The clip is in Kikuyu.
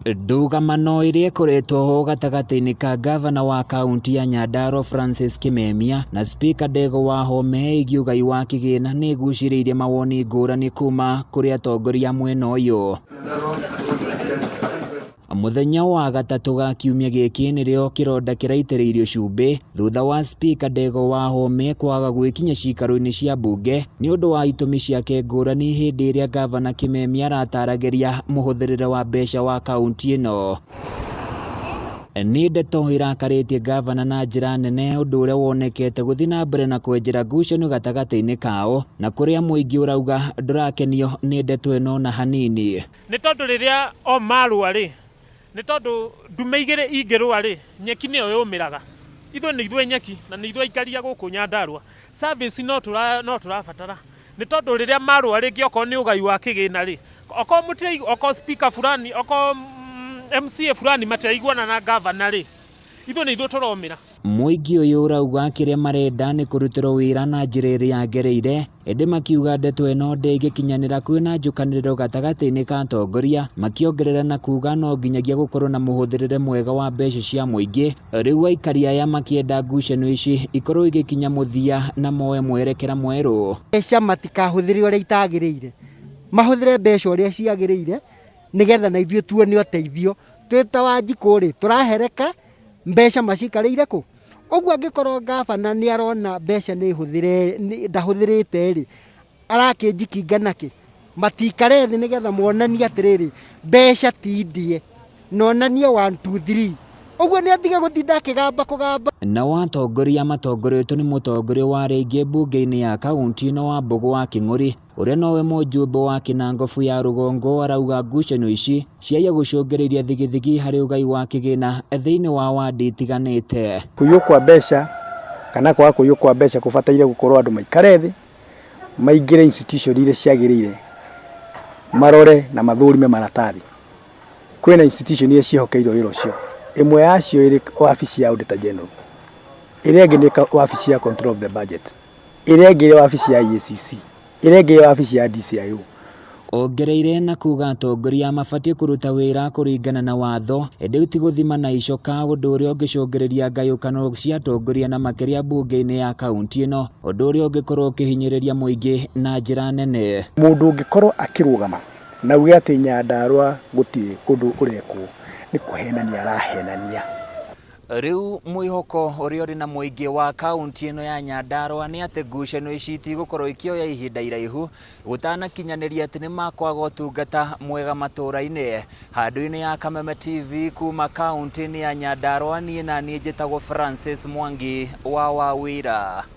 Ndugamano iria ikoretwo ho gatagati-ini ka gavana wa kaunti ya Nyandarua Francis Kimemia na spika Ndegwa wa Kameme igiugai wa kigina ni guciriirie mawoni ngurani kuma kuri atongoria mwena uyu. Muthenya wa gatatu ga kiumia giki nirio kironda kiraitiriirio cumbi thutha wa spika Ndegwa wa Kameme kwaga gwikinya cikaro-ini cia mbunge ni undu wa itumi ciake ngurani hindi iria gavana Kimemia aratarageria muhuthirire wa mbeca wa kaunti ino. Ni ndeto irakaritie gavana na njira nene undu uria wonekete guthi na mbere na kwenjera ngucanio gatagati-ini kao na kuria muingi urauga ndurakenio ni ndeto ino na hanini. Ni tondu riria o marua ri ni tondu ndume igire ingirwa ri nyeki ni yo yumiraga ithu ni ithwe nyeki na ni ithwe ikaria guku Nyandarua service no turabatara ni tondu riria marua ri gioko ni ugai wa kigina ri oko muti oko speaker fulani oko MCA fulani mateiguana na governor ri ithu ni ithwe turomira. Muingi uyu urauga kiria marenda ni kurutirwo wira na njira iria yagereire indi makiuga ndeto ino ndingikinyanira kwina njukaniriro gatagati-ini ka atongoria makiongerera na kuga no nginyagia gukorwo na muhuthirire mwega wa mbeca cia muingi. Riu aikari aya makienda ngucanio ici ikorwo igikinya muthia na moe mwerekera mweru. Mbeca matikahuthire uria itagiriire mahuthire mbeca uria ciagiriire nigetha na ithue tuone uteithio twita wa njikuri turahereka mbeca macikarire ku ogwo angikorwo gavana ni arona mbeca ni huthire ndahuthirite ri arakinjikinga naki matikare thi nigetha monanie atiriri mbeca tindie nonanie 1 2 3 ogwo ni atige gutinda kugamba. Na watongoria matongoretwo ni mutongoria wa reingi mbunge-ini ya kaunti ino wa Mbogo wa King'ori uria nowe mujumbe wa kinangofu ya rugongo arauga ngucanio ici ciaya gucungiriria thigithigi hari ugai wa kigina thiini wa wadi itiganite. Kuyukwa mbeca kana kwa kuyukwa mbeca kubataire gukorwo andu maikare thi maingire institution iria ciagirire marore na mathurime maratathi. Kwina institution iria cihokeirwo wira ucio imwe yacio iri wabici ya auditor general iria ingi ni wabici ya control of the budget iria ingi wabici ya EACC iria ingi wabici ya DCIO. Ongereire na kuga atongoria mabatie kuruta wira kuringana na watho indi utiguthima na icoka undu uria ungicungiriria ngayukano cia atongoria na makiria mbunge-ini ya kaunti ino undu uria ungikorwo ukihinyiriria muingi na njira nene. Mundu ungikorwo akirugama na uge ati Nyandarua gutiri undu urekwo ni kuhenania arahenania. Riu mwihoko uria uri na muingi wa kaunti ino ya Nyandarua ni ati ngucanio ici igukorwo ikioya ihinda iraihu gutanakinyaniria ati ni makwaga utungata mwega matura-ini. Handu-ini ya Kameme TV kuma kaunti-ini ya Nyandarua ni njitagwo Francis Mwangi wa Wawira.